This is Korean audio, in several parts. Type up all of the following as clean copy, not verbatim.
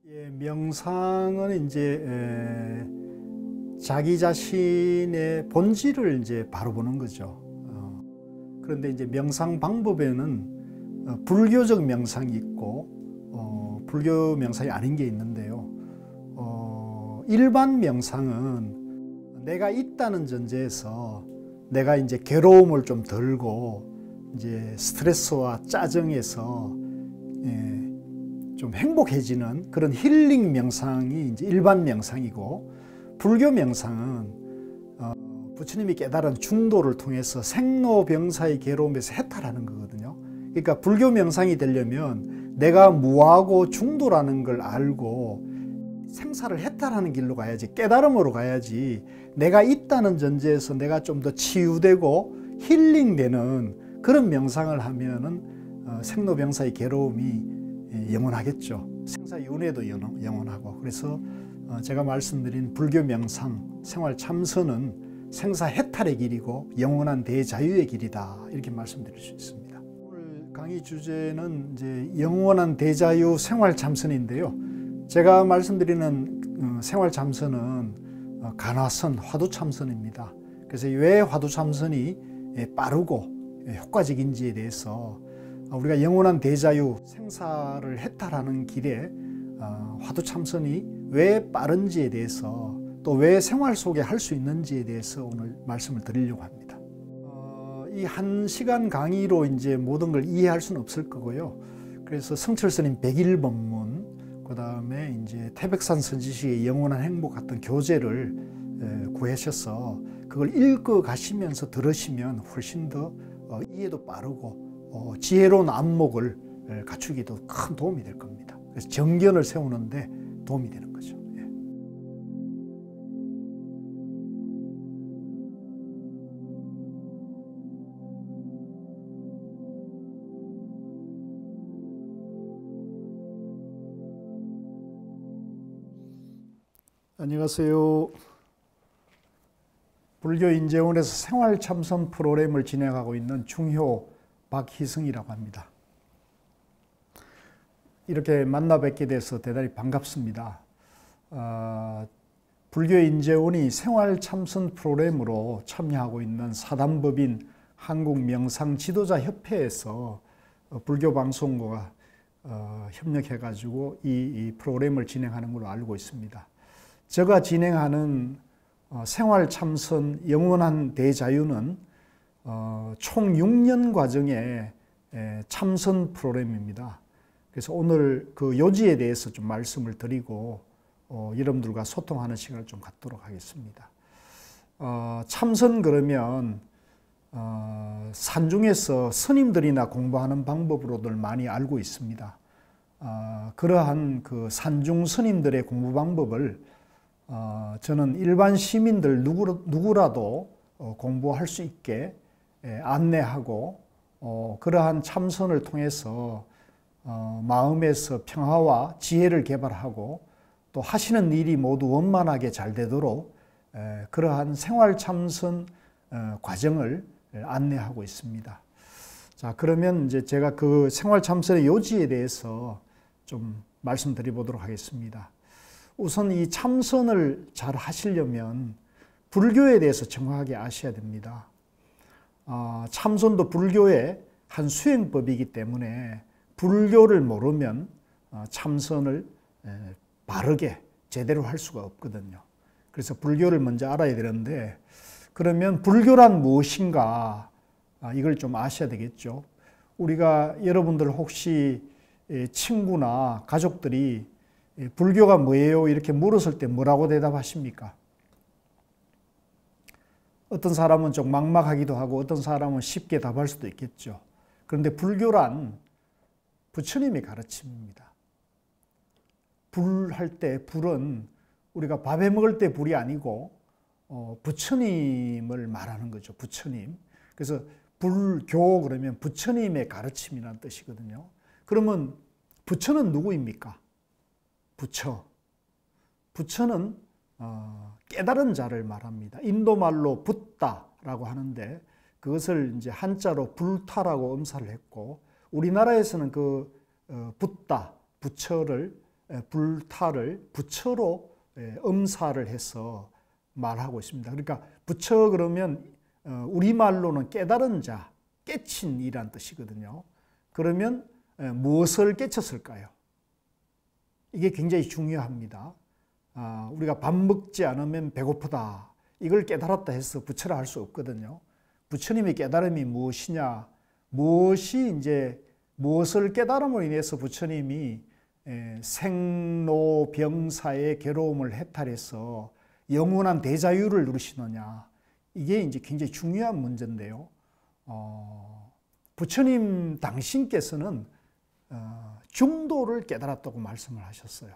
예, 명상은 이제 자기 자신의 본질을 이제 바로 보는 거죠. 그런데 이제 명상 방법에는 불교적 명상이 있고 불교 명상이 아닌 게 있는데요. 일반 명상은 내가 있다는 전제에서 내가 이제 괴로움을 좀 덜고 이제 스트레스와 짜증에서 좀 행복해지는 그런 힐링 명상이 이제 일반 명상이고, 불교 명상은 부처님이 깨달은 중도를 통해서 생로병사의 괴로움에서 해탈하는 거거든요. 그러니까 불교 명상이 되려면 내가 무하고 중도라는 걸 알고 생사를 해탈하는 길로 가야지, 깨달음으로 가야지, 내가 있다는 전제에서 내가 좀 더 치유되고 힐링되는 그런 명상을 하면은 생로병사의 괴로움이 영원하겠죠. 생사윤회도 영원하고. 그래서 제가 말씀드린 불교 명상, 생활 참선은 생사 해탈의 길이고 영원한 대자유의 길이다, 이렇게 말씀드릴 수 있습니다. 오늘 강의 주제는 이제 영원한 대자유 생활 참선인데요. 제가 말씀드리는 생활 참선은 간화선, 화두 참선입니다. 그래서 왜 화두 참선이 빠르고 효과적인지에 대해서, 우리가 영원한 대자유, 생사를 해탈하는 길에 화두 참선이 왜 빠른지에 대해서, 또 왜 생활 속에 할 수 있는지에 대해서 오늘 말씀을 드리려고 합니다. 이 1시간 강의로 이제 모든 걸 이해할 수는 없을 거고요. 그래서 성철 스님 100일 법문, 그 다음에 이제 태백산 선지식의 영원한 행복 같은 교재를 구하셔서 그걸 읽어 가시면서 들으시면 훨씬 더 이해도 빠르고 지혜로운 안목을 갖추기도 큰 도움이 될 겁니다. 그래서 정견을 세우는데 도움이 되는 거죠. 안녕하세요. 불교인재원에서 생활참선 프로그램을 진행하고 있는 중효 박희승이라고 합니다. 이렇게 만나 뵙게 돼서 대단히 반갑습니다. 불교인재원이 생활참선 프로그램으로 참여하고 있는 사단법인 한국명상지도자협회에서 불교방송국과 협력해가지고 이 프로그램을 진행하는 걸로 알고 있습니다. 제가 진행하는 생활참선 영원한 대자유는 총 6년 과정의 참선 프로그램입니다. 그래서 오늘 그 요지에 대해서 좀 말씀을 드리고 여러분들과 소통하는 시간을 좀 갖도록 하겠습니다. 참선 그러면 산중에서 스님들이나 공부하는 방법으로들 많이 알고 있습니다. 그러한 그 산중 스님들의 공부 방법을 저는 일반 시민들 누구라도 공부할 수 있게 안내하고, 그러한 참선을 통해서 마음에서 평화와 지혜를 개발하고 또 하시는 일이 모두 원만하게 잘 되도록 그러한 생활 참선 과정을 안내하고 있습니다. 자, 그러면 이제 제가 그 생활 참선의 요지에 대해서 좀 말씀드려 보도록 하겠습니다. 우선 이 참선을 잘 하시려면 불교에 대해서 정확하게 아셔야 됩니다. 참선도 불교의 한 수행법이기 때문에 불교를 모르면 참선을 바르게 제대로 할 수가 없거든요. 그래서 불교를 먼저 알아야 되는데, 그러면 불교란 무엇인가, 이걸 좀 아셔야 되겠죠. 우리가 여러분들 혹시 친구나 가족들이 불교가 뭐예요? 이렇게 물었을 때 뭐라고 대답하십니까? 어떤 사람은 좀 막막하기도 하고 어떤 사람은 쉽게 답할 수도 있겠죠. 그런데 불교란 부처님의 가르침입니다. 불 할 때 불은 우리가 밥해 먹을 때 불이 아니고 부처님을 말하는 거죠. 부처님. 그래서 불교 그러면 부처님의 가르침이라는 뜻이거든요. 그러면 부처는 누구입니까? 부처는 깨달은 자를 말합니다. 인도말로 붓다라고 하는데 그것을 이제 한자로 불타라고 음사를 했고, 우리나라에서는 그 붓다, 부처를 불타를 부처로 음사를 해서 말하고 있습니다. 그러니까 부처 그러면 우리말로는 깨달은 자, 깨친 이란 뜻이거든요. 그러면 무엇을 깨쳤을까요? 이게 굉장히 중요합니다. 우리가 밥 먹지 않으면 배고프다. 이걸 깨달았다 해서 부처라 할 수 없거든요. 부처님의 깨달음이 무엇이냐? 무엇을 깨달음으로 인해서 부처님이 생로병사의 괴로움을 해탈해서 영원한 대자유를 누리시느냐? 이게 이제 굉장히 중요한 문제인데요. 부처님 당신께서는 중도를 깨달았다고 말씀을 하셨어요.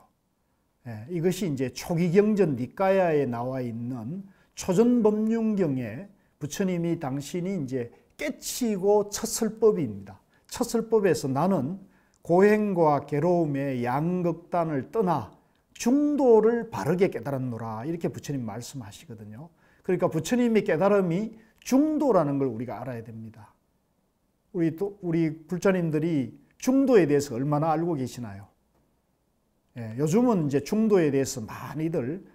이것이 이제 초기경전 니까야에 나와 있는 초전법륜경에 부처님이 당신이 이제 깨치고 쳤을법입니다. 쳤을법에서 나는 고행과 괴로움의 양극단을 떠나 중도를 바르게 깨달았노라 이렇게 부처님 말씀하시거든요. 그러니까 부처님의 깨달음이 중도라는 걸 우리가 알아야 됩니다. 우리 불자님들이 중도에 대해서 얼마나 알고 계시나요? 요즘은 이제 중도에 대해서 많이들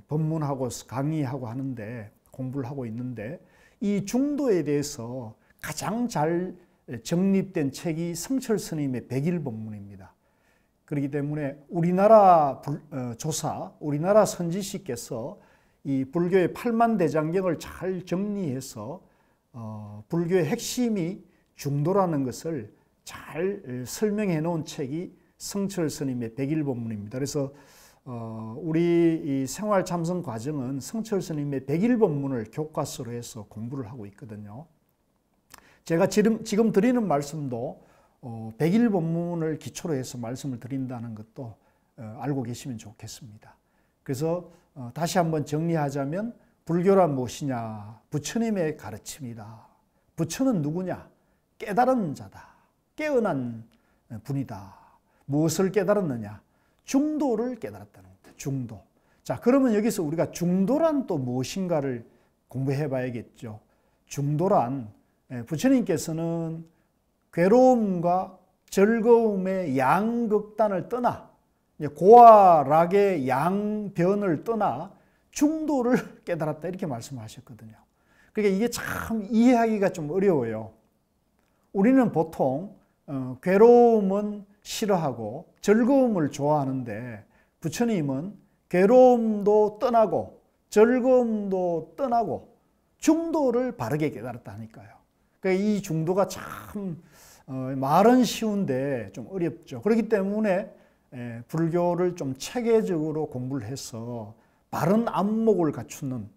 법문하고 강의하고 하는데 공부를 하고 있는데 이 중도에 대해서 가장 잘 정립된 책이 성철 스님의 백일법문입니다. 그렇기 때문에 우리나라 우리나라 선지시께서 이 불교의 팔만대장경을 잘 정리해서 불교의 핵심이 중도라는 것을 잘 설명해 놓은 책이 성철 스님의 백일법문입니다. 그래서 우리 이 생활 참선 과정은 성철 스님의 백일법문을 교과서로 해서 공부를 하고 있거든요. 제가 지금 드리는 말씀도 백일법문을 기초로 해서 말씀을 드린다는 것도 알고 계시면 좋겠습니다. 그래서 다시 한번 정리하자면 불교란 무엇이냐? 부처님의 가르침이다. 부처는 누구냐? 깨달은 자다. 깨어난 분이다. 무엇을 깨달았느냐? 중도를 깨달았다는 겁니다. 중도. 자, 그러면 여기서 우리가 중도란 또 무엇인가를 공부해 봐야겠죠. 중도란 부처님께서는 괴로움과 즐거움의 양극단을 떠나 고와 락의 양변을 떠나 중도를 깨달았다 이렇게 말씀하셨거든요. 그러니까 이게 참 이해하기가 좀 어려워요. 우리는 보통 괴로움은 싫어하고 즐거움을 좋아하는데 부처님은 괴로움도 떠나고 즐거움도 떠나고 중도를 바르게 깨달았다니까요. 그러니까 이 중도가 참 말은 쉬운데 좀 어렵죠. 그렇기 때문에 불교를 좀 체계적으로 공부를 해서 바른 안목을 갖추는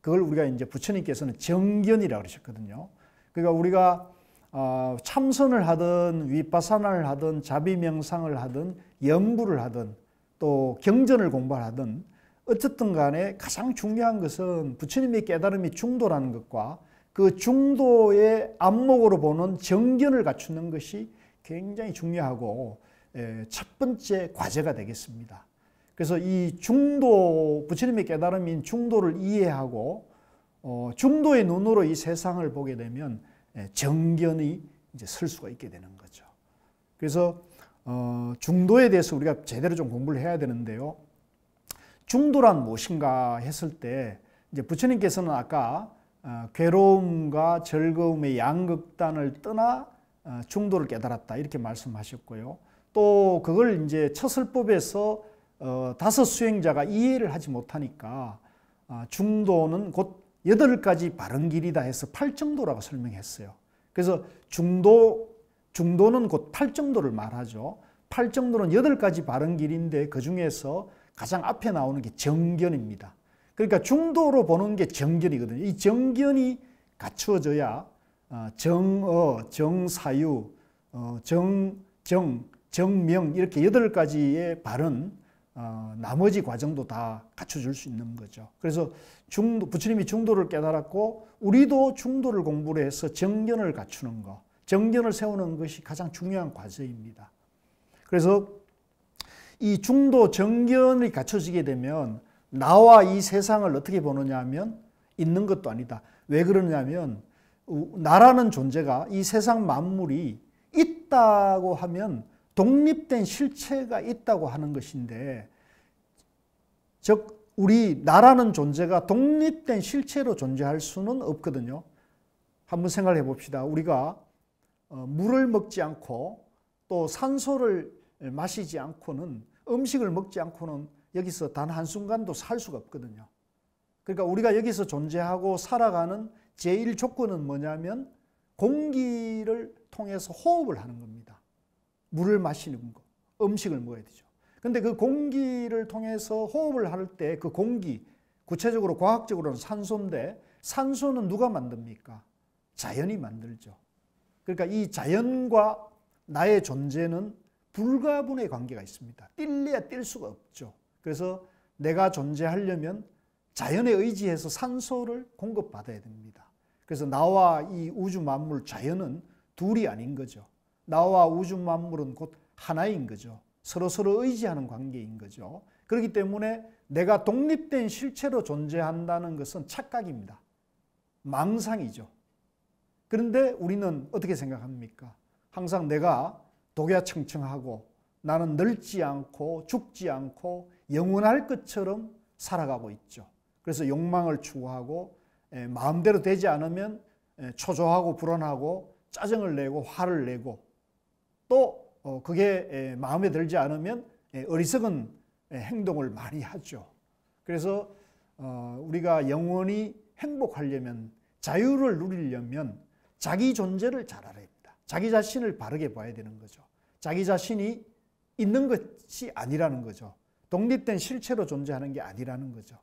그걸 우리가 이제 부처님께서는 정견이라고 그러셨거든요. 그러니까 우리가 참선을 하든 위파사나를 하든 자비명상을 하든 연부를 하든 또 경전을 공부하든 어쨌든 간에 가장 중요한 것은 부처님의 깨달음이 중도라는 것과 그 중도의 안목으로 보는 정견을 갖추는 것이 굉장히 중요하고 첫 번째 과제가 되겠습니다. 그래서 이 중도, 부처님의 깨달음인 중도를 이해하고 중도의 눈으로 이 세상을 보게 되면 정견이 이제 설 수가 있게 되는 거죠. 그래서 중도에 대해서 우리가 제대로 좀 공부를 해야 되는데요. 중도란 무엇인가 했을 때 이제 부처님께서는 아까 괴로움과 즐거움의 양극단을 떠나 중도를 깨달았다 이렇게 말씀하셨고요. 또 그걸 이제 처설법에서 다섯 수행자가 이해를 하지 못하니까 중도는 곧 8가지 바른 길이다 해서 팔정도라고 설명했어요. 그래서 중도는 곧 팔정도를 말하죠. 팔정도는 8가지 바른 길인데 그 중에서 가장 앞에 나오는 게 정견입니다. 그러니까 중도로 보는 게 정견이거든요. 이 정견이 갖추어져야 정어, 정사유, 정명 이렇게 8가지의 바른 나머지 과정도 다 갖춰줄 수 있는 거죠. 그래서 부처님이 중도를 깨달았고 우리도 중도를 공부를 해서 정견을 갖추는 것, 정견을 세우는 것이 가장 중요한 과제입니다. 그래서 이 중도 정견이 갖춰지게 되면 나와 이 세상을 어떻게 보느냐 하면 있는 것도 아니다. 왜 그러냐면 나라는 존재가 이 세상 만물이 있다고 하면 독립된 실체가 있다고 하는 것인데, 즉 우리 나라는 존재가 독립된 실체로 존재할 수는 없거든요. 한번 생각해 봅시다. 우리가 물을 먹지 않고 또 산소를 마시지 않고는, 음식을 먹지 않고는 여기서 단 한순간도 살 수가 없거든요. 그러니까 우리가 여기서 존재하고 살아가는 제1 조건은 뭐냐면 공기를 통해서 호흡을 하는 겁니다. 물을 마시는 거, 음식을 먹어야 되죠. 근데 그 공기를 통해서 호흡을 할 때 그 공기, 구체적으로 과학적으로는 산소인데, 산소는 누가 만듭니까? 자연이 만들죠. 그러니까 이 자연과 나의 존재는 불가분의 관계가 있습니다. 뛸래야 뛸 수가 없죠. 그래서 내가 존재하려면 자연에 의지해서 산소를 공급받아야 됩니다. 그래서 나와 이 우주 만물, 자연은 둘이 아닌 거죠. 나와 우주 만물은 곧 하나인 거죠. 서로 의지하는 관계인 거죠. 그렇기 때문에 내가 독립된 실체로 존재한다는 것은 착각입니다. 망상이죠. 그런데 우리는 어떻게 생각합니까? 항상 내가 독야청청하고 나는 늙지 않고 죽지 않고 영원할 것처럼 살아가고 있죠. 그래서 욕망을 추구하고 마음대로 되지 않으면 초조하고 불안하고 짜증을 내고 화를 내고, 또 그게 마음에 들지 않으면 어리석은 행동을 많이 하죠. 그래서 우리가 영원히 행복하려면, 자유를 누리려면 자기 존재를 잘 알아야 합니다. 자기 자신을 바르게 봐야 되는 거죠. 자기 자신이 있는 것이 아니라는 거죠. 독립된 실체로 존재하는 게 아니라는 거죠.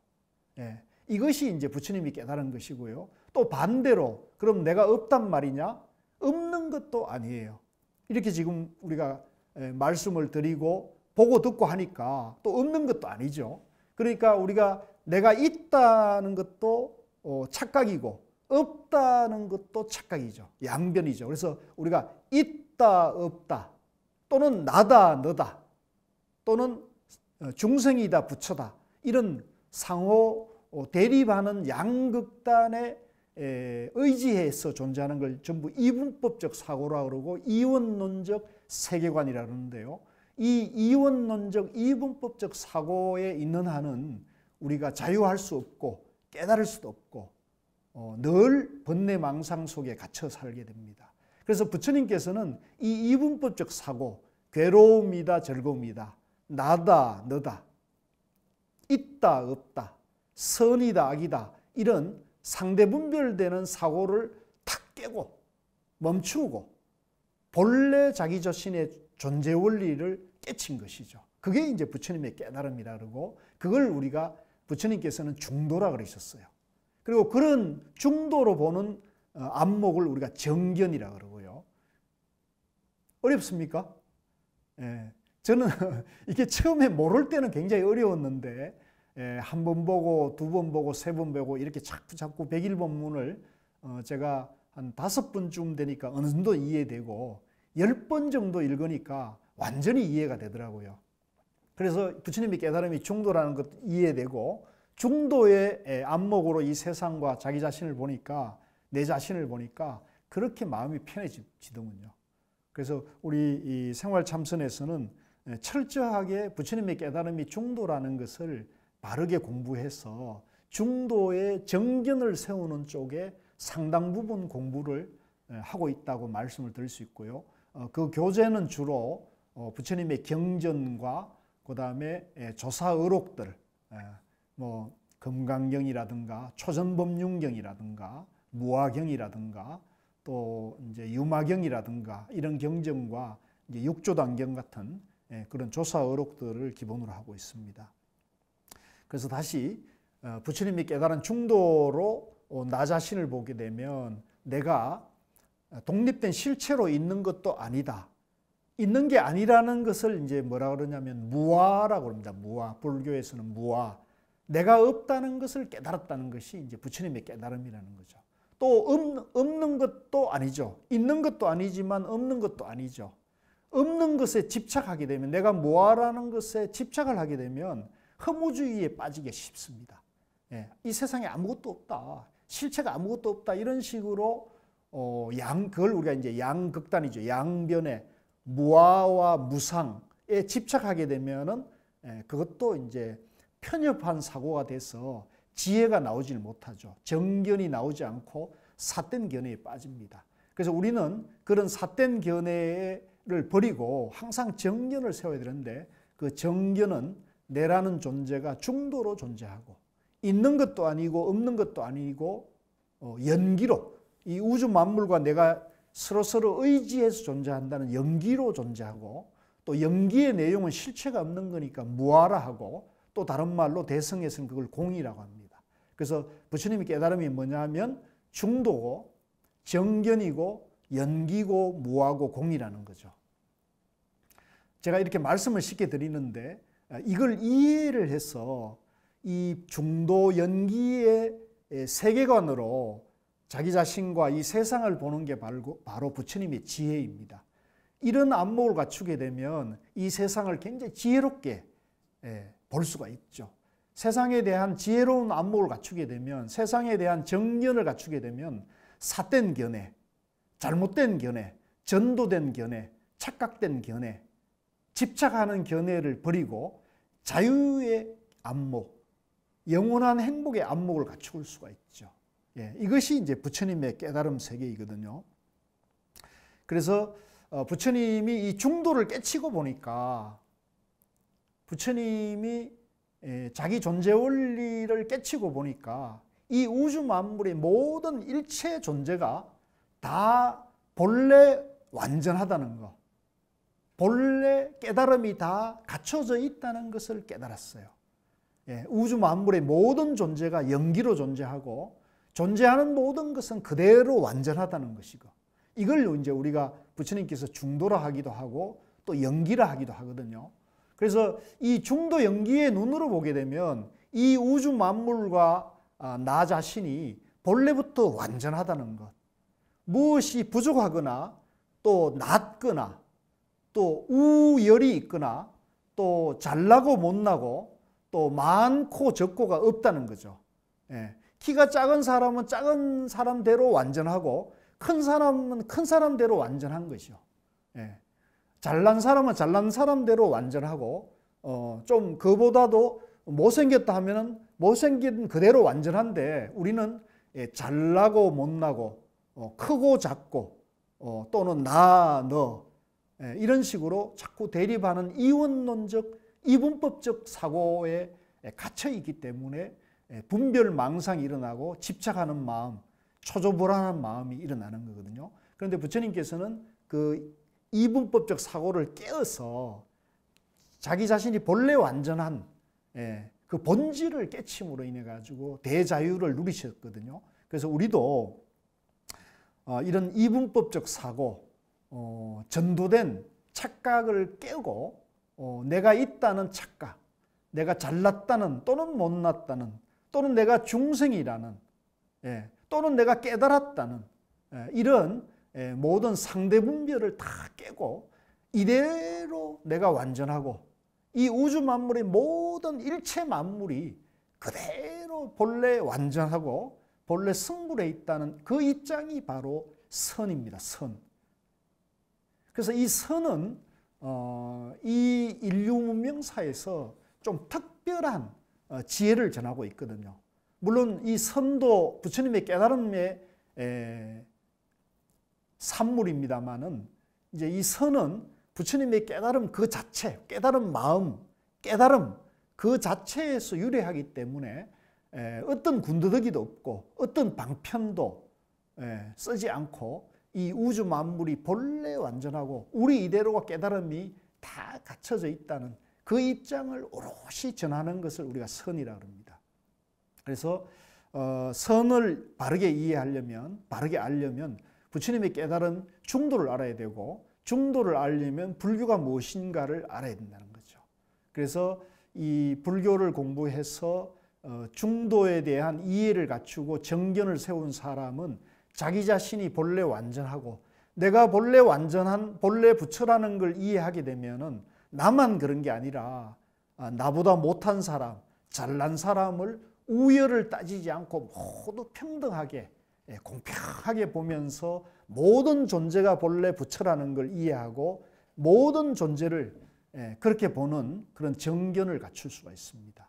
이것이 이제 부처님이 깨달은 것이고요. 또 반대로, 그럼 내가 없단 말이냐? 없는 것도 아니에요. 이렇게 지금 우리가 말씀을 드리고 보고 듣고 하니까 또 없는 것도 아니죠. 그러니까 우리가 내가 있다는 것도 착각이고 없다는 것도 착각이죠. 양변이죠. 그래서 우리가 있다 없다, 또는 나다 너다, 또는 중생이다 부처다, 이런 상호 대립하는 양극단의 의지해서 존재하는 걸 전부 이분법적 사고라 그러고 이원론적 세계관이라 그러는데요. 이 이원론적 이분법적 사고에 있는 한은 우리가 자유할 수 없고 깨달을 수도 없고 늘 번뇌망상 속에 갇혀 살게 됩니다. 그래서 부처님께서는 이 이분법적 사고, 괴로움이다 즐거움이다, 나다 너다, 있다 없다, 선이다 악이다, 이런 상대분별되는 사고를 탁 깨고 멈추고 본래 자기 자신의 존재 원리를 깨친 것이죠. 그게 이제 부처님의 깨달음이라 그러고, 그걸 우리가 부처님께서는 중도라 그러셨어요. 그리고 그런 중도로 보는 안목을 우리가 정견이라 그러고요. 어렵습니까? 저는 이게 처음에 모를 때는 굉장히 어려웠는데, 한 번 보고 두 번 보고 세 번 보고 이렇게 자꾸 백일본문을 제가 한 5번쯤 되니까 어느 정도 이해되고 10번 정도 읽으니까 완전히 이해가 되더라고요. 그래서 부처님의 깨달음이 중도라는 것도 이해되고, 중도의 안목으로 이 세상과 자기 자신을 보니까, 내 자신을 보니까 그렇게 마음이 편해지더군요. 그래서 우리 이 생활참선에서는 철저하게 부처님의 깨달음이 중도라는 것을 바르게 공부해서 중도의 정견을 세우는 쪽에 상당 부분 공부를 하고 있다고 말씀을 드릴 수 있고요. 그 교재는 주로 부처님의 경전과 그 다음에 조사의록들, 뭐 금강경이라든가 초전법륜경이라든가 무화경이라든가 또 이제 유마경이라든가 이런 경전과 이제 육조단경 같은 그런 조사의록들을 기본으로 하고 있습니다. 그래서 다시 부처님이 깨달은 중도로 나 자신을 보게 되면 내가 독립된 실체로 있는 것도 아니다. 있는 게 아니라는 것을 이제 뭐라 그러냐면 무아라고 합니다. 무아. 불교에서는 무아. 내가 없다는 것을 깨달았다는 것이 이제 부처님의 깨달음이라는 거죠. 또 없는 것도 아니죠. 있는 것도 아니지만 없는 것도 아니죠. 없는 것에 집착하게 되면, 내가 무아라는 것에 집착을 하게 되면 허무주의에 빠지기 쉽습니다. 이 세상에 아무것도 없다. 실체가 아무것도 없다. 이런 식으로 그걸 우리가 이제 양극단이죠. 양변에 무아와 무상에 집착하게 되면은 그것도 이제 편협한 사고가 돼서 지혜가 나오질 못하죠. 정견이 나오지 않고 삿된 견해에 빠집니다. 그래서 우리는 그런 삿된 견해를 버리고 항상 정견을 세워야 되는데, 그 정견은 내라는 존재가 중도로 존재하고 있는 것도 아니고 없는 것도 아니고 연기로, 이 우주 만물과 내가 서로서로 의지해서 존재한다는 연기로 존재하고, 또 연기의 내용은 실체가 없는 거니까 무아라 하고, 또 다른 말로 대성에서는 그걸 공이라고 합니다. 그래서 부처님의 깨달음이 뭐냐면 중도고 정견이고 연기고 무아고 공이라는 거죠. 제가 이렇게 말씀을 쉽게 드리는데, 이걸 이해를 해서 이 중도 연기의 세계관으로 자기 자신과 이 세상을 보는 게 바로 부처님의 지혜입니다. 이런 안목을 갖추게 되면 이 세상을 굉장히 지혜롭게 볼 수가 있죠. 세상에 대한 지혜로운 안목을 갖추게 되면, 세상에 대한 정견을 갖추게 되면 삿된 견해, 잘못된 견해, 전도된 견해, 착각된 견해, 집착하는 견해를 버리고 자유의 안목, 영원한 행복의 안목을 갖출 수가 있죠. 이것이 이제 부처님의 깨달음 세계이거든요. 그래서 부처님이 이 중도를 깨치고 보니까, 부처님이 자기 존재 원리를 깨치고 보니까 이 우주 만물의 모든 일체 존재가 다 본래 완전하다는 것, 본래 깨달음이 다 갖춰져 있다는 것을 깨달았어요. 우주 만물의 모든 존재가 연기로 존재하고 존재하는 모든 것은 그대로 완전하다는 것이고, 이걸 이제 우리가 부처님께서 중도라 하기도 하고 또 연기라 하기도 하거든요. 그래서 이 중도 연기의 눈으로 보게 되면 이 우주 만물과 나 자신이 본래부터 완전하다는 것, 무엇이 부족하거나 또 낮거나 또 우열이 있거나 또 잘나고 못나고 또 많고 적고가 없다는 거죠. 키가 작은 사람은 작은 사람대로 완전하고 큰 사람은 큰 사람대로 완전한 것이죠. 잘난 사람은 잘난 사람대로 완전하고, 좀 그보다도 못생겼다 하면은 못생긴 그대로 완전한데, 우리는 잘나고 못나고 크고 작고 또는 나, 너 이런 식으로 자꾸 대립하는 이원론적 이분법적 사고에 갇혀 있기 때문에 분별망상이 일어나고 집착하는 마음, 초조불안한 마음이 일어나는 거거든요. 그런데 부처님께서는 그 이분법적 사고를 깨어서 자기 자신이 본래 완전한 그 본질을 깨침으로 인해 가지고 대자유를 누리셨거든요. 그래서 우리도 이런 이분법적 사고, 전도된 착각을 깨고 내가 있다는 착각, 내가 잘났다는 또는 못났다는, 또는 내가 중생이라는, 또는 내가 깨달았다는 이런 모든 상대 분별을 다 깨고 이대로 내가 완전하고 이 우주 만물의 모든 일체 만물이 그대로 본래 완전하고 본래 성불해 있다는 그 입장이 바로 선입니다. 선. 그래서 이 선은 이 인류 문명사에서 좀 특별한 지혜를 전하고 있거든요. 물론 이 선도 부처님의 깨달음의 산물입니다만은, 이제 이 선은 부처님의 깨달음 그 자체, 깨달은 마음, 깨달음 그 자체에서 유래하기 때문에 어떤 군더더기도 없고 어떤 방편도 쓰지 않고 이 우주 만물이 본래 완전하고 우리 이대로가 깨달음이 다 갖춰져 있다는 그 입장을 오롯이 전하는 것을 우리가 선이라고 합니다. 그래서 선을 바르게 이해하려면, 바르게 알려면 부처님의 깨달은 중도를 알아야 되고, 중도를 알려면 불교가 무엇인가를 알아야 된다는 거죠. 그래서 이 불교를 공부해서 중도에 대한 이해를 갖추고 정견을 세운 사람은 자기 자신이 본래 완전하고 내가 본래 완전한 본래 부처라는 걸 이해하게 되면은 나만 그런 게 아니라 나보다 못한 사람, 잘난 사람을 우열을 따지지 않고 모두 평등하게 공평하게 보면서 모든 존재가 본래 부처라는 걸 이해하고 모든 존재를 그렇게 보는 그런 정견을 갖출 수가 있습니다.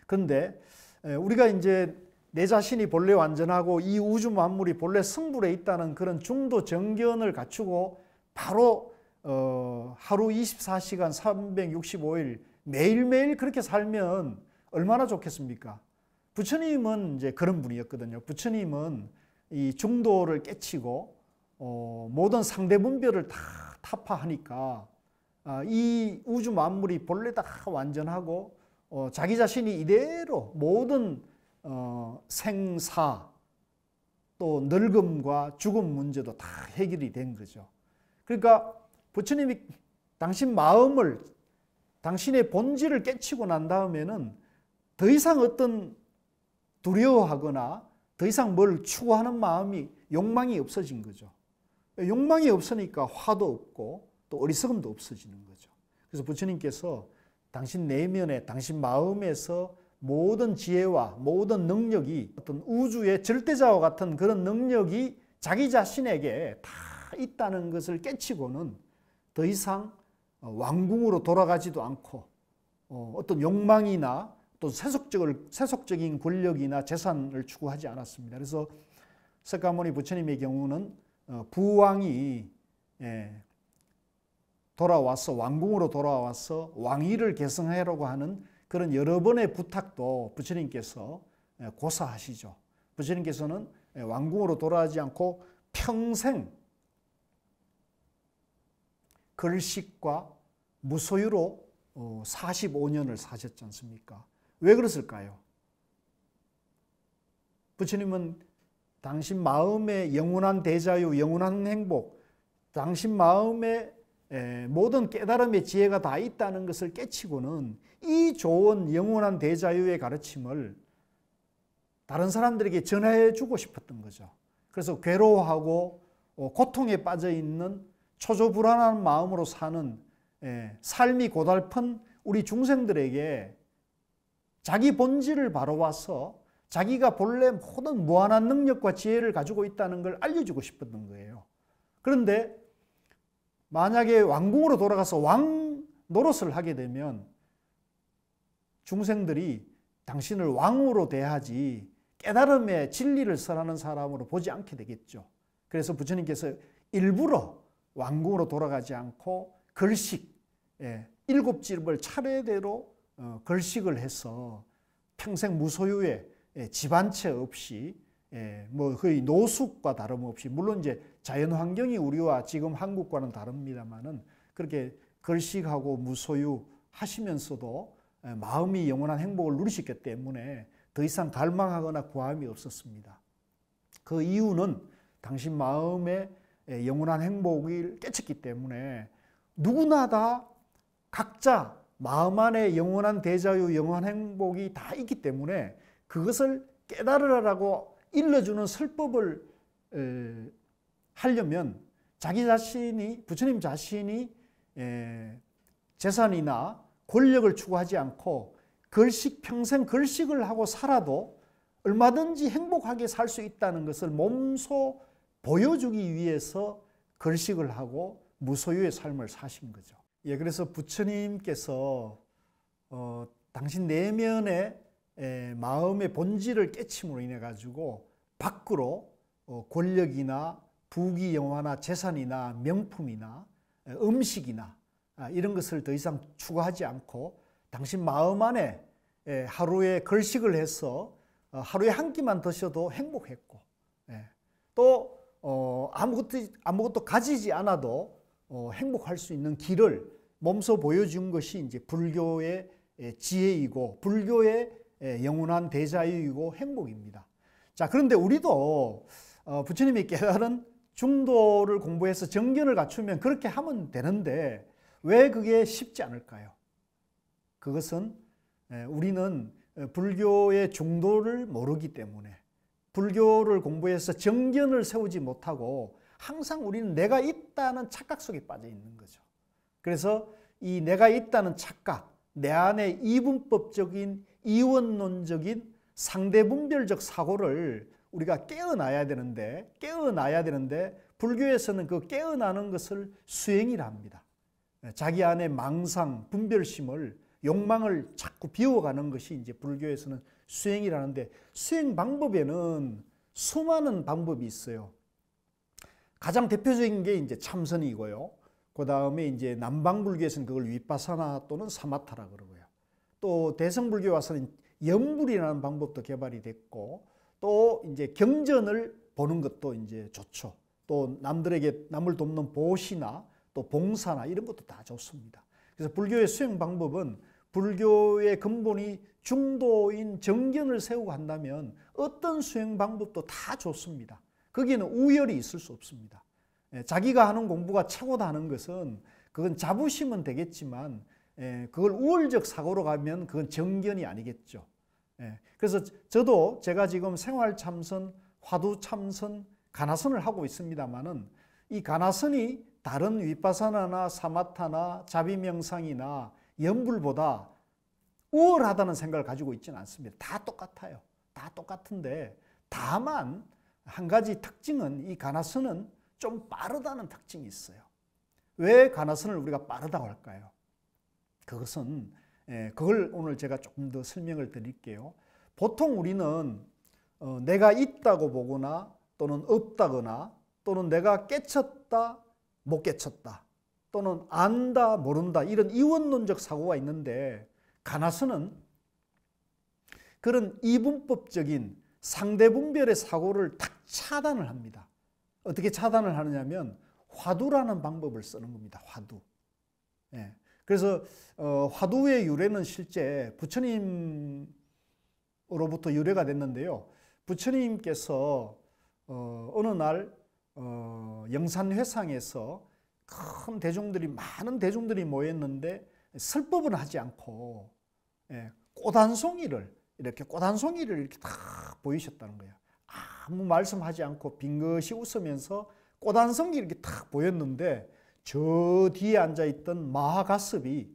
그런데 우리가 이제 내 자신이 본래 완전하고 이 우주 만물이 본래 성불에 있다는 그런 중도 정견을 갖추고 바로 하루 24시간 365일 매일매일 그렇게 살면 얼마나 좋겠습니까? 부처님은 이제 그런 분이었거든요. 부처님은 이 중도를 깨치고 모든 상대 분별을 다 타파하니까 이 우주 만물이 본래 다 완전하고 자기 자신이 이대로 모든 생사 또 늙음과 죽음 문제도 다 해결이 된 거죠. 그러니까 부처님이 당신 마음을 당신의 본질을 깨치고 난 다음에는 더 이상 어떤 두려워하거나 더 이상 뭘 추구하는 마음이 욕망이 없어진 거죠. 욕망이 없으니까 화도 없고 또 어리석음도 없어지는 거죠. 그래서 부처님께서 당신 내면에 당신 마음에서 모든 지혜와 모든 능력이 어떤 우주의 절대자와 같은 그런 능력이 자기 자신에게 다 있다는 것을 깨치고는 더 이상 왕궁으로 돌아가지도 않고 어떤 욕망이나 또 세속적인 권력이나 재산을 추구하지 않았습니다. 그래서 석가모니 부처님의 경우는 부왕이 돌아와서 왕궁으로 돌아와서 왕위를 계승하려고 하는 그런 여러 번의 부탁도 부처님께서 고사하시죠. 부처님께서는 왕궁으로 돌아가지 않고 평생 걸식과 무소유로 45년을 사셨지 않습니까? 왜 그랬을까요? 부처님은 당신 마음의 영원한 대자유, 영원한 행복, 당신 마음에 모든 깨달음의 지혜가 다 있다는 것을 깨치고는 이 좋은 영원한 대자유의 가르침을 다른 사람들에게 전해 주고 싶었던 거죠. 그래서 괴로워하고 고통에 빠져 있는 초조불안한 마음으로 사는 삶이 고달픈 우리 중생들에게 자기 본질을 바로와서 자기가 본래 모든 무한한 능력과 지혜를 가지고 있다는 걸 알려주고 싶었던 거예요. 그런데 만약에 왕궁으로 돌아가서 왕 노릇을 하게 되면 중생들이 당신을 왕으로 대하지 깨달음의 진리를 설하는 사람으로 보지 않게 되겠죠. 그래서 부처님께서 일부러 왕궁으로 돌아가지 않고 걸식, 7집을 차례대로 걸식을 해서 평생 무소유의 집 한 채 없이 뭐 거의 노숙과 다름없이, 물론 이제 자연 환경이 우리와 지금 한국과는 다릅니다만은 그렇게 걸식하고 무소유 하시면서도 마음이 영원한 행복을 누리셨기 때문에 더 이상 갈망하거나 구함이 없었습니다. 그 이유는 당신 마음에 영원한 행복을 깨쳤기 때문에 누구나 다 각자 마음 안에 영원한 대자유, 영원한 행복이 다 있기 때문에 그것을 깨달으라고 일러주는 설법을 하려면 자기 자신이, 부처님 자신이 재산이나 권력을 추구하지 않고 평생 걸식을 하고 살아도 얼마든지 행복하게 살 수 있다는 것을 몸소 보여주기 위해서 걸식을 하고 무소유의 삶을 사신 거죠. 그래서 부처님께서 당신 내면의 마음의 본질을 깨침으로 인해 가지고 밖으로 권력이나 부귀 영화나 재산이나 명품이나 음식이나 이런 것을 더 이상 추구하지 않고 당신 마음 안에 하루에 걸식을 해서 하루에 한 끼만 드셔도 행복했고, 또 아무것도 가지지 않아도 행복할 수 있는 길을 몸소 보여준 것이 이제 불교의 지혜이고 불교의 영원한 대자유이고 행복입니다. 자, 그런데 우리도 부처님이 깨달은 중도를 공부해서 정견을 갖추면 그렇게 하면 되는데 왜 그게 쉽지 않을까요? 그것은 우리는 불교의 중도를 모르기 때문에, 불교를 공부해서 정견을 세우지 못하고 항상 우리는 내가 있다는 착각 속에 빠져 있는 거죠. 그래서 이 내가 있다는 착각, 내 안에 이분법적인 이원론적인 상대분별적 사고를 우리가 깨어나야 되는데 불교에서는 그 깨어나는 것을 수행이라 합니다. 자기 안에 망상, 분별심을, 욕망을 자꾸 비워가는 것이 이제 불교에서는 수행이라는데, 수행 방법에는 수많은 방법이 있어요. 가장 대표적인 게 이제 참선이고요. 그 다음에 이제 남방불교에서는 그걸 위파사나 또는 사마타라 그러고요. 또 대성불교 와서는 염불이라는 방법도 개발이 됐고, 또 이제 경전을 보는 것도 이제 좋죠. 또 남들에게 남을 돕는 보시나 또 봉사나 이런 것도 다 좋습니다. 그래서 불교의 수행 방법은 불교의 근본이 중도인 정견을 세우고 한다면 어떤 수행 방법도 다 좋습니다. 거기에는 우열이 있을 수 없습니다. 자기가 하는 공부가 최고다 하는 것은 그건 자부심은 되겠지만 그걸 우월적 사고로 가면 그건 정견이 아니겠죠. 그래서 저도 제가 지금 생활참선, 화두참선, 가나선을 하고 있습니다만은 이 가나선이 다른 위파사나나 사마타나 자비명상이나 염불보다 우월하다는 생각을 가지고 있지는 않습니다. 다 똑같아요. 다 똑같은데 다만 한 가지 특징은 이 가나선은 좀 빠르다는 특징이 있어요. 왜 가나선을 우리가 빠르다고 할까요? 그것은 그걸 오늘 제가 조금 더 설명을 드릴게요. 보통 우리는 내가 있다고 보거나 또는 없다거나 또는 내가 깨쳤다 못 깨쳤다 또는 안다 모른다 이런 이원론적 사고가 있는데, 가나선은 그런 이분법적인 상대분별의 사고를 딱 차단을 합니다. 어떻게 차단을 하느냐면 화두라는 방법을 쓰는 겁니다. 화두. 그래서 화두의 유래는 실제 부처님으로부터 유래가 됐는데요. 부처님께서 어느 날 영산회상에서 큰 대중들이, 많은 대중들이 모였는데 설법은 하지 않고 꽃 한 송이를 이렇게 딱 보이셨다는 거예요. 아무 말씀하지 않고 빙긋이 웃으면서 꽃 한 송이 이렇게 딱 보였는데, 저 뒤에 앉아있던 마하가섭이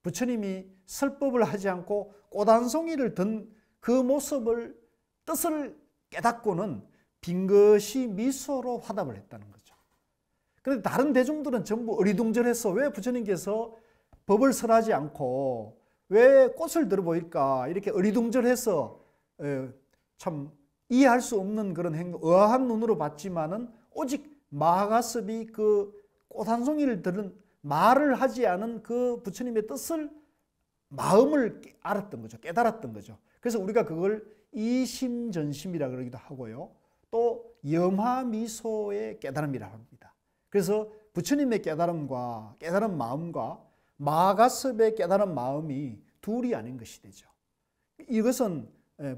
부처님이 설법을 하지 않고 꽃 한 송이를 든 그 모습을, 뜻을 깨닫고는 빙긋이 미소로 화답을 했다는 거죠. 그런데 다른 대중들은 전부 어리둥절해서 왜 부처님께서 법을 설하지 않고 왜 꽃을 들어 보일까, 이렇게 어리둥절해서 참 이해할 수 없는 그런 행동, 의아한 눈으로 봤지만은 오직 마하가섭이 그 꽃 한 송이를 들은, 말을 하지 않은 그 부처님의 뜻을, 마음을 알았던 거죠. 깨달았던 거죠. 그래서 우리가 그걸 이심전심이라 그러기도 하고요. 또 염화미소의 깨달음이라 합니다. 그래서 부처님의 깨달음과 깨달은 마음과 마하가섭의 깨달은 마음이 둘이 아닌 것이 되죠. 이것은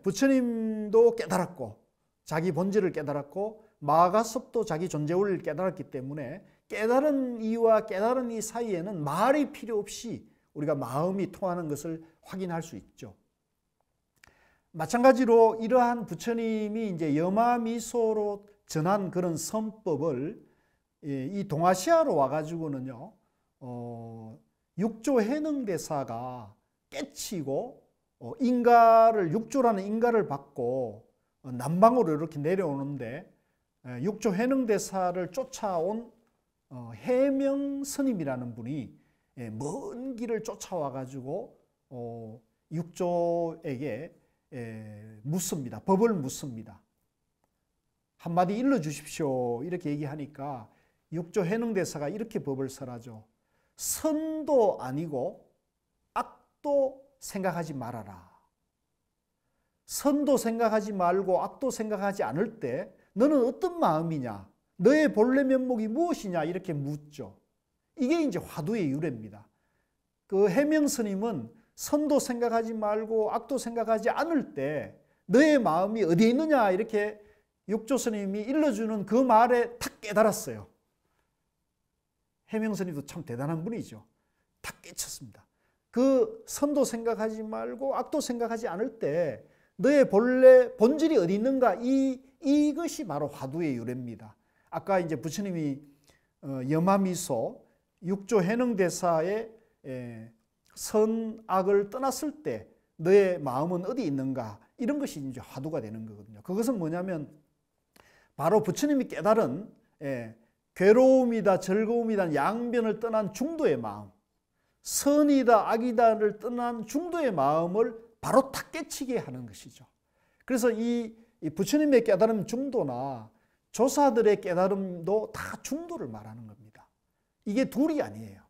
부처님도 깨달았고 자기 본질을 깨달았고 마하가섭도 자기 존재 원리를 깨달았기 때문에 깨달은 이와 깨달은 이 사이에는 말이 필요 없이 우리가 마음이 통하는 것을 확인할 수 있죠. 마찬가지로 이러한 부처님이 이제 염화미소로 전한 그런 선법을 이 동아시아로 와가지고는요, 육조 해능대사가 깨치고 인가를, 인가를 받고 남방으로 이렇게 내려오는데, 육조 해능대사를 쫓아온 해명스님이라는 분이 먼 길을 쫓아와 가지고 육조에게 묻습니다. 법을 묻습니다. 한마디 일러주십시오 이렇게 얘기하니까 육조 해능대사가 이렇게 법을 설하죠. 선도 아니고 악도 생각하지 말아라. 선도 생각하지 말고 악도 생각하지 않을 때 너는 어떤 마음이냐, 너의 본래 면목이 무엇이냐 이렇게 묻죠. 이게 이제 화두의 유래입니다. 그 해명스님은 선도 생각하지 말고 악도 생각하지 않을 때 너의 마음이 어디에 있느냐 이렇게 육조스님이 일러주는 그 말에 탁 깨달았어요. 해명스님도 참 대단한 분이죠. 탁 깨쳤습니다. 그 선도 생각하지 말고 악도 생각하지 않을 때 너의 본래 본질이 어디 있는가, 이것이 바로 화두의 유래입니다. 아까 이제 부처님이 염화미소 육조 해능대사의 선악을 떠났을 때 너의 마음은 어디 있는가, 이런 것이 이제 화두가 되는 거거든요. 그것은 뭐냐면 바로 부처님이 깨달은 괴로움이다 즐거움이다 양변을 떠난 중도의 마음, 선이다 악이다를 떠난 중도의 마음을 바로 탁 깨치게 하는 것이죠. 그래서 이 부처님의 깨달음 중도나 조사들의 깨달음도 다 중도를 말하는 겁니다. 이게 둘이 아니에요.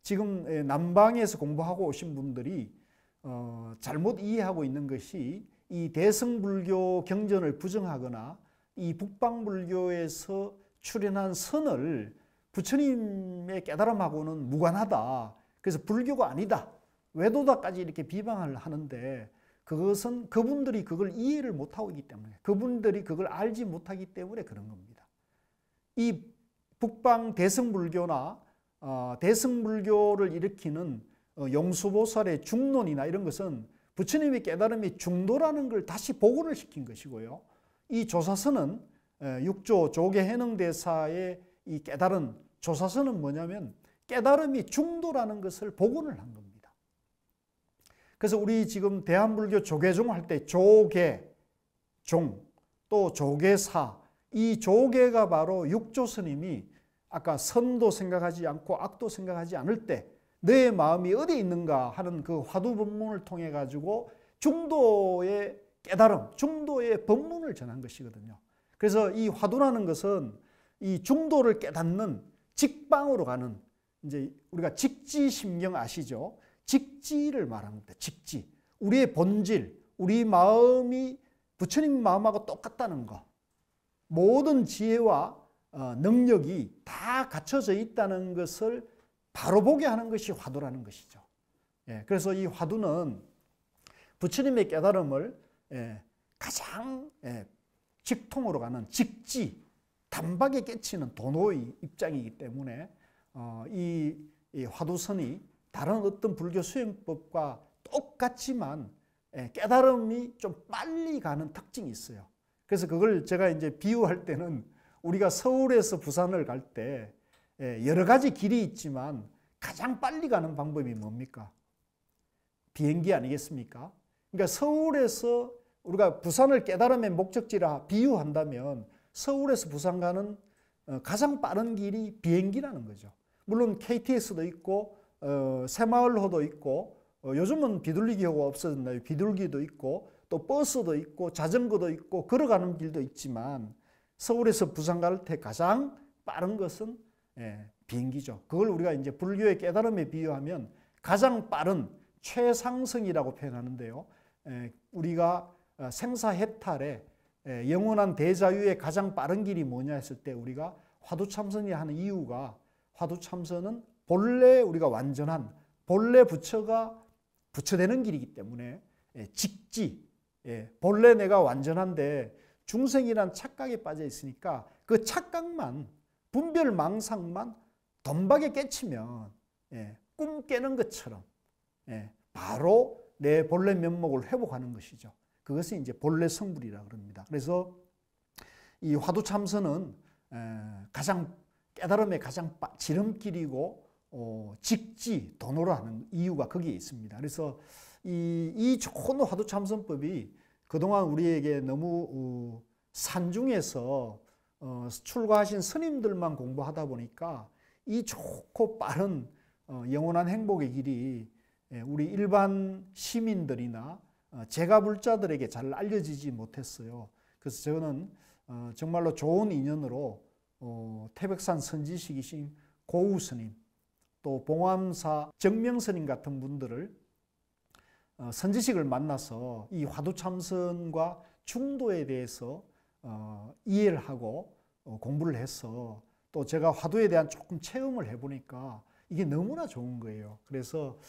지금 남방에서 공부하고 오신 분들이 잘못 이해하고 있는 것이 이 대승불교 경전을 부정하거나 이 북방불교에서 출현한 선을 부처님의 깨달음하고는 무관하다. 그래서 불교가 아니다. 외도다까지 이렇게 비방을 하는데 그것은 그분들이 그걸 이해를 못하고 있기 때문에 그분들이 그걸 알지 못하기 때문에 그런 겁니다. 이 북방 대승불교나 대승불교를 일으키는 용수보살의 중론이나 이런 것은 부처님의 깨달음이 중도라는 걸 다시 복원을 시킨 것이고요. 이 조사선은 육조 조계해능대사의 이 깨달은 조사선은 뭐냐면 깨달음이 중도라는 것을 복원을 한 겁니다. 그래서 우리 지금 대한불교 조계종 할 때 조계종 또 조계사 이 조계가 바로 육조 스님이 아까 선도 생각하지 않고 악도 생각하지 않을 때 너의 마음이 어디에 있는가 하는 그 화두 법문을 통해 가지고 중도의 깨달음, 중도의 법문을 전한 것이거든요. 그래서 이 화두라는 것은 이 중도를 깨닫는 직방으로 가는 이제 우리가 직지심경 아시죠? 직지를 말합니다. 직지. 우리의 본질, 우리 마음이 부처님 마음하고 똑같다는 거. 모든 지혜와 능력이 다 갖춰져 있다는 것을 바로 보게 하는 것이 화두라는 것이죠. 그래서 이 화두는 부처님의 깨달음을 가장 직통으로 가는 직지, 단박에 깨치는 도노의 입장이기 때문에 이 화두선이 다른 어떤 불교 수행법과 똑같지만 깨달음이 좀 빨리 가는 특징이 있어요. 그래서 그걸 제가 이제 비유할 때는 우리가 서울에서 부산을 갈 때 여러 가지 길이 있지만 가장 빨리 가는 방법이 뭡니까? 비행기 아니겠습니까? 그러니까 서울에서 우리가 부산을 깨달음의 목적지라 비유한다면 서울에서 부산 가는 가장 빠른 길이 비행기라는 거죠. 물론 KTX도 있고 새마을호도 있고 요즘은 비둘기호가 없어졌나요? 비둘기도 있고 또 버스도 있고 자전거도 있고 걸어가는 길도 있지만 서울에서 부산 갈 때 가장 빠른 것은 비행기죠. 그걸 우리가 이제 불교의 깨달음에 비유하면 가장 빠른 최상승이라고 표현하는데요. 우리가 생사해탈에 영원한 대자유의 가장 빠른 길이 뭐냐 했을 때 우리가 화두참선이 하는 이유가 화두참선은 본래 우리가 완전한 본래 부처가 부처되는 길이기 때문에 직지 본래 내가 완전한데 중생이란 착각에 빠져 있으니까 그 착각만 분별망상만 돈박에 깨치면 꿈 깨는 것처럼 바로 내 본래 면목을 회복하는 것이죠. 그것이 이제 본래 성불이라 그럽니다. 그래서 이 화두참선은 가장 깨달음의 가장 지름길이고 직지 도노로 하는 이유가 거기에 있습니다. 그래서 이 좋은 화두참선법이 그동안 우리에게 너무 산중에서 출가하신 스님들만 공부하다 보니까 이 좋고 빠른 영원한 행복의 길이 우리 일반 시민들이나 제가불자들에게 잘 알려지지 못했어요. 그래서 저는 정말로 좋은 인연으로 태백산 선지식이신 고우스님 또 봉암사 정명스님 같은 분들을 선지식을 만나서 이 화두참선과 중도에 대해서 이해를 하고 공부를 해서 또 제가 화두에 대한 조금 체험을 해보니까 이게 너무나 좋은 거예요. 그래서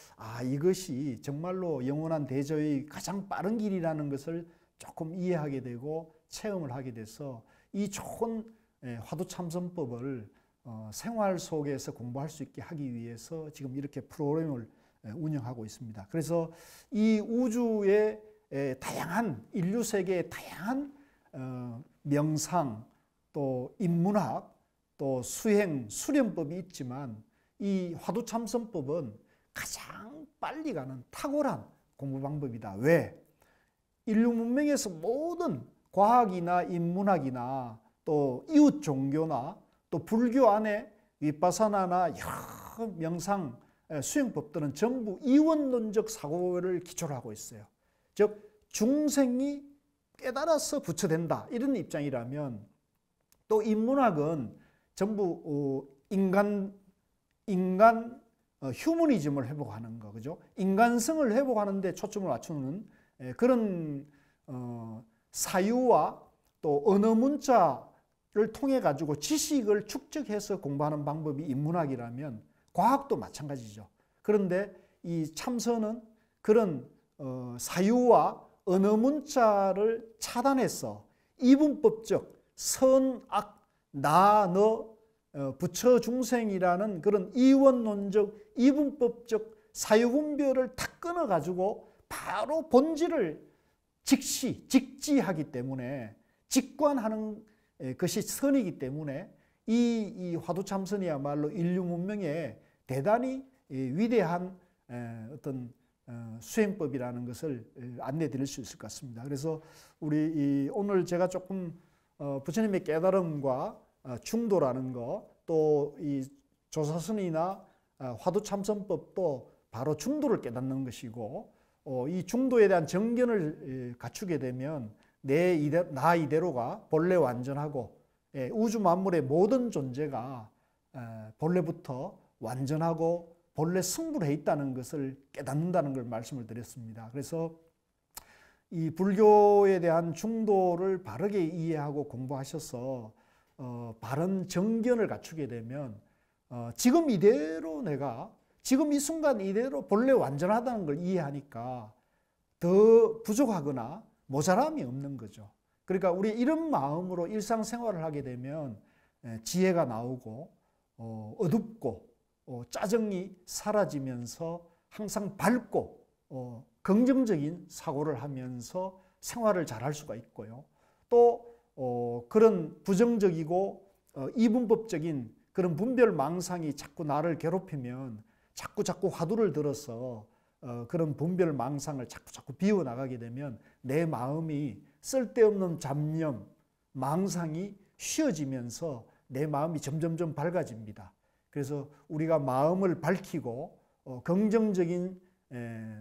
이것이 정말로 영원한 대저의 가장 빠른 길이라는 것을 조금 이해하게 되고 체험을 하게 돼서 이 좋은 화두참선법을 생활 속에서 공부할 수 있게 하기 위해서 지금 이렇게 프로그램을 운영하고 있습니다. 그래서 이 우주의 다양한 인류 세계의 다양한 명상 또 인문학 또 수행 수련법이 있지만 이 화두참선법은 가장 빨리 가는 탁월한 공부 방법이다. 왜? 인류 문명에서 모든 과학이나 인문학이나 또 또 이웃 종교나 또 불교 안에 위파사나나 여러 명상 수행법들은 전부 이원론적 사고를 기초로 하고 있어요. 즉 중생이 깨달아서 부처된다 이런 입장이라면, 또 인문학은 전부 인간 휴머니즘을 회복하는 거, 그죠? 인간성을 회복하는 데 초점을 맞추는 그런 사유와 또 언어 문자를 통해 가지고 지식을 축적해서 공부하는 방법이 인문학이라면 과학도 마찬가지죠. 그런데 이 참선은 그런 사유와 언어 문자를 차단해서 이분법적 선, 악, 나, 너, 부처, 중생이라는 그런 이원론적 이분법적 사유분별을 탁 끊어가지고 바로 본질을 직지하기 때문에, 직관하는 것이 선이기 때문에 이 화두참선이야말로 인류 문명에 대단히 위대한 어떤 수행법이라는 것을 안내 드릴 수 있을 것 같습니다. 그래서 우리 오늘 제가 조금 부처님의 깨달음과 중도라는 거, 또 이 조사선이나 화두참선법도 바로 중도를 깨닫는 것이고, 이 중도에 대한 정견을 갖추게 되면 나 이대로가 본래 완전하고 우주 만물의 모든 존재가 본래부터 완전하고 본래 승부해 있다는 것을 깨닫는다는 걸 말씀을 드렸습니다. 그래서 이 불교에 대한 중도를 바르게 이해하고 공부하셔서 바른 정견을 갖추게 되면 지금 이대로 내가 지금 이 순간 이대로 본래 완전하다는 걸 이해하니까 더 부족하거나 모자람이 없는 거죠. 그러니까 우리 이런 마음으로 일상생활을 하게 되면 지혜가 나오고 어둡고 짜증이 사라지면서 항상 밝고 긍정적인 사고를 하면서 생활을 잘할 수가 있고요. 또 그런 부정적이고 이분법적인 그런 분별망상이 자꾸 나를 괴롭히면 자꾸 화두를 들어서 그런 분별망상을 자꾸 비워나가게 되면 내 마음이 쓸데없는 잡념, 망상이 쉬어지면서 내 마음이 점점점 밝아집니다. 그래서 우리가 마음을 밝히고 긍정적인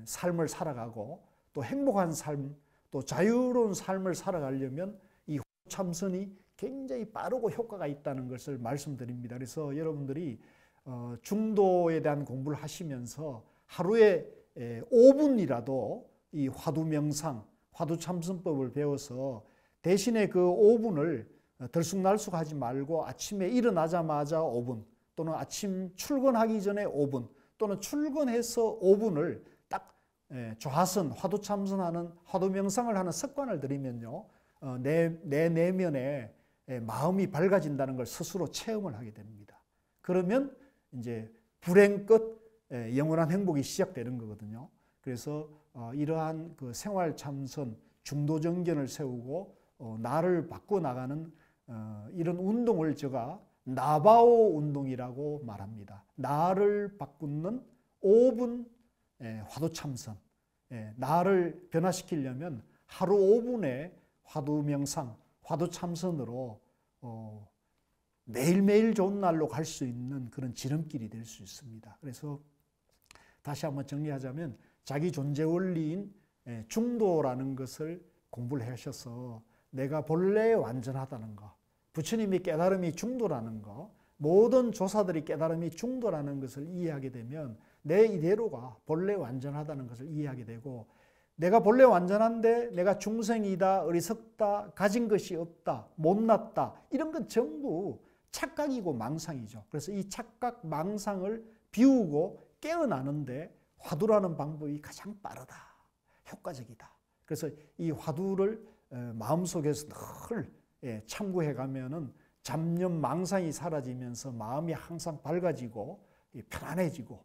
삶을 살아가고 또 행복한 삶, 또 자유로운 삶을 살아가려면 이 참선이 굉장히 빠르고 효과가 있다는 것을 말씀드립니다. 그래서 여러분들이 중도에 대한 공부를 하시면서 하루에 5분이라도 이 화두명상, 화두참선법을 배워서 대신에 그 5분을 들쑥날쑥하지 말고 아침에 일어나자마자 5분, 또는 아침 출근하기 전에 5분, 또는 출근해서 5분을 딱 조하선, 화두참선하는 화두명상을 하는 습관을 들이면요, 내 내면에 마음이 밝아진다는 걸 스스로 체험을 하게 됩니다. 그러면 이제 불행 끝 영원한 행복이 시작되는 거거든요. 그래서 이러한 그 생활 참선, 중도 정견을 세우고 나를 바꿔 나가는 이런 운동을 제가 나바오 운동이라고 말합니다. 나를 바꾸는 5분 화두 참선. 나를 변화시키려면 하루 5분의 화두 명상, 화두 참선으로 매일매일 좋은 날로 갈 수 있는 그런 지름길이 될 수 있습니다. 그래서 다시 한번 정리하자면 자기 존재 원리인 중도라는 것을 공부를 하셔서 내가 본래 완전하다는 거, 부처님이 깨달음이 중도라는 거, 모든 조사들이 깨달음이 중도라는 것을 이해하게 되면 내 이대로가 본래 완전하다는 것을 이해하게 되고, 내가 본래 완전한데 내가 중생이다, 어리석다, 가진 것이 없다, 못났다, 이런 건 전부 착각이고 망상이죠. 그래서 이 착각, 망상을 비우고 깨어나는데 화두라는 방법이 가장 빠르다, 효과적이다. 그래서 이 화두를 마음속에서 늘 참고해 가면은 잡념, 망상이 사라지면서 마음이 항상 밝아지고 편안해지고,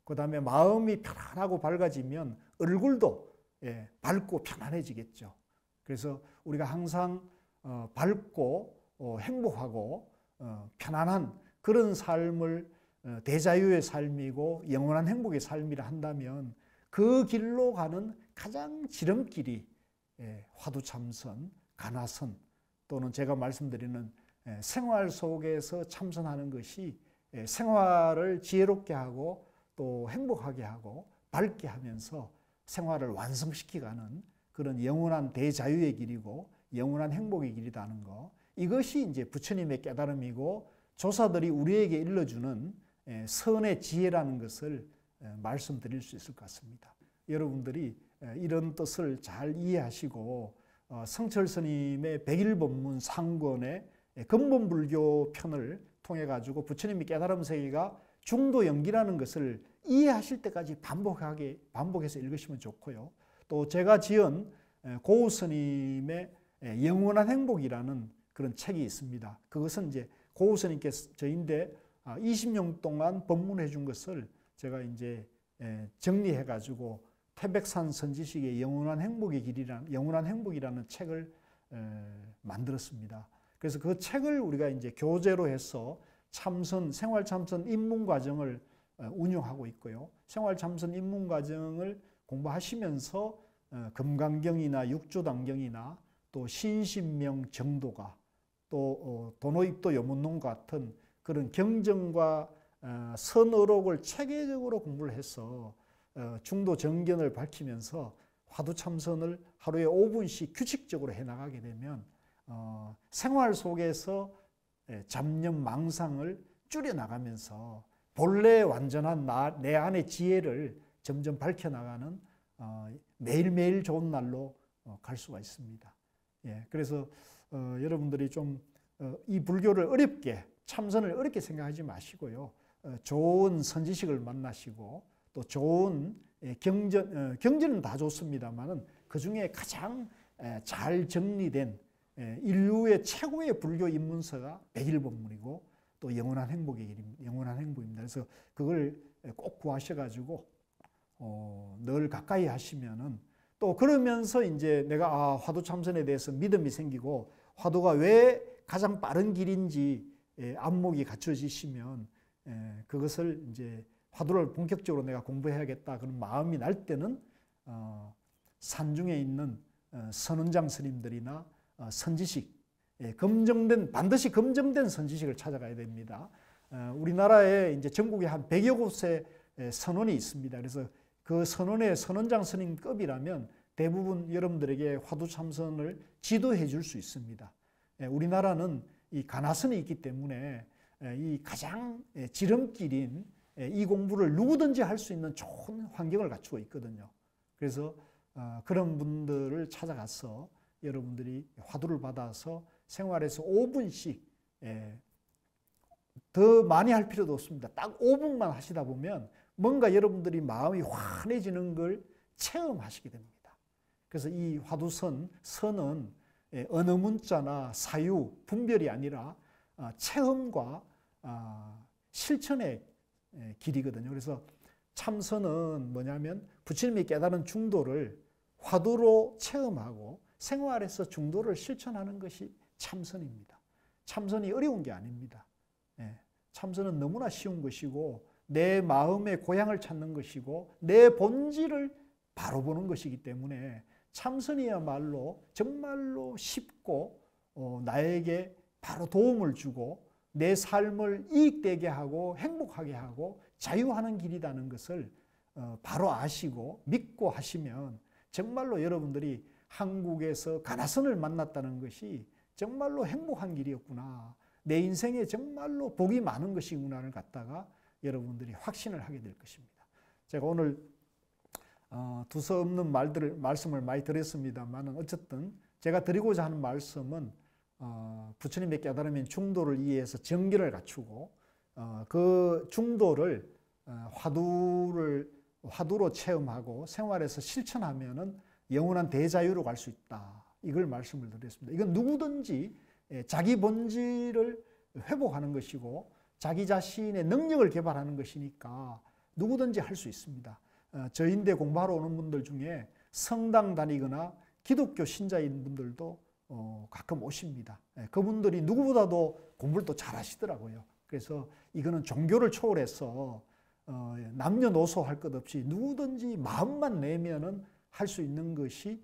그 다음에 마음이 편안하고 밝아지면 얼굴도 밝고 편안해지겠죠. 그래서 우리가 항상 밝고 행복하고 편안한 그런 삶을 대자유의 삶이고 영원한 행복의 삶이라 한다면 그 길로 가는 가장 지름길이 화두참선, 간화선, 또는 제가 말씀드리는 생활 속에서 참선하는 것이 생활을 지혜롭게 하고 또 행복하게 하고 밝게 하면서 생활을 완성시키가는 그런 영원한 대자유의 길이고 영원한 행복의 길이라는 거, 이것이 이제 부처님의 깨달음이고 조사들이 우리에게 일러주는 선의 지혜라는 것을 말씀드릴 수 있을 것 같습니다. 여러분들이 이런 뜻을 잘 이해하시고 성철 스님의 백일법문 상권의 근본불교 편을 통해 가지고 부처님의 깨달음 세계가 중도연기라는 것을 이해하실 때까지 반복해서 읽으시면 좋고요. 또 제가 지은 고우 스님의 영원한 행복이라는 그런 책이 있습니다. 그것은 이제 고우 스님께서 저인데 20년 동안 법문해 준 것을 제가 이제 정리해 가지고 태백산 선지식의 영원한 행복이라는 책을 만들었습니다. 그래서 그 책을 우리가 이제 교재로 해서 생활 참선 입문 과정을 운영하고 있고요. 생활 참선 입문 과정을 공부하시면서 금강경이나 육조단경이나 또 신신명 정도가 또 도노입도 요문론 같은 그런 경전과 선어록을 체계적으로 공부를 해서 중도 정견을 밝히면서 화두 참선을 하루에 5분씩 규칙적으로 해나가게 되면 생활 속에서 잡념 망상을 줄여나가면서 본래 완전한 내 안의 지혜를 점점 밝혀나가는 매일매일 좋은 날로 갈 수가 있습니다. 그래서 여러분들이 좀 이 불교를 어렵게, 참선을 어렵게 생각하지 마시고요. 좋은 선지식을 만나시고 또 좋은 경전은 다 좋습니다만은 그 중에 가장 잘 정리된 인류의 최고의 불교 입문서가 백일법문이고 또 영원한 행복입니다. 그래서 그걸 꼭 구하셔가지고 늘 가까이 하시면은 또 그러면서 이제 내가 화두 참선에 대해서 믿음이 생기고 화두가 왜 가장 빠른 길인지 안목이 갖춰지시면 그것을 이제 화두를 본격적으로 내가 공부해야겠다 그런 마음이 날 때는 산중에 있는 선원장 스님들이나 선지식, 반드시 검증된 선지식을 찾아가야 됩니다. 우리나라에 이제 전국에 한 100여 곳의 선원이 있습니다. 그래서 그 선원의 선원장 스님급이라면 대부분 여러분들에게 화두 참선을 지도해 줄 수 있습니다. 우리나라는 이 가나선이 있기 때문에 이 가장 지름길인 이 공부를 누구든지 할 수 있는 좋은 환경을 갖추고 있거든요. 그래서 그런 분들을 찾아가서 여러분들이 화두를 받아서 생활에서 5분씩 더 많이 할 필요도 없습니다. 딱 5분만 하시다 보면 뭔가 여러분들이 마음이 환해지는 걸 체험하시게 됩니다. 그래서 이 화두선은 언어 문자나 사유, 분별이 아니라 체험과 실천의 길이거든요. 그래서 참선은 뭐냐면 부처님이 깨달은 중도를 화두로 체험하고 생활에서 중도를 실천하는 것이 참선입니다. 참선이 어려운 게 아닙니다. 참선은 너무나 쉬운 것이고 내 마음의 고향을 찾는 것이고 내 본질을 바로 보는 것이기 때문에 참선이야말로 정말로 쉽고 나에게 바로 도움을 주고 내 삶을 이익되게 하고 행복하게 하고 자유하는 길이라는 것을 바로 아시고 믿고 하시면 정말로 여러분들이 한국에서 가나선을 만났다는 것이 정말로 행복한 길이었구나. 내 인생에 정말로 복이 많은 것이구나를 갖다가 여러분들이 확신을 하게 될 것입니다. 제가 오늘 두서없는 말씀을 많이 드렸습니다만 어쨌든 제가 드리고자 하는 말씀은 부처님의 깨달음인 중도를 이해해서 정견을 갖추고 그 중도를 화두로 체험하고 생활에서 실천하면은 영원한 대자유로 갈 수 있다. 이걸 말씀을 드렸습니다. 이건 누구든지 자기 본질을 회복하는 것이고 자기 자신의 능력을 개발하는 것이니까 누구든지 할 수 있습니다. 저인대 공부하러 오는 분들 중에 성당 다니거나 기독교 신자인 분들도 가끔 오십니다. 그분들이 누구보다도 공부를 또 잘 하시더라고요. 그래서 이거는 종교를 초월해서 남녀노소 할 것 없이 누구든지 마음만 내면은 할 수 있는 것이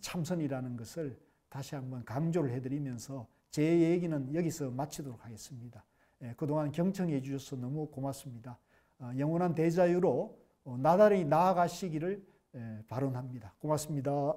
참선이라는 것을 다시 한번 강조를 해드리면서 제 얘기는 여기서 마치도록 하겠습니다. 그동안 경청해 주셔서 너무 고맙습니다. 영원한 대자유로 나달이 나아가시기를 발언합니다. 고맙습니다.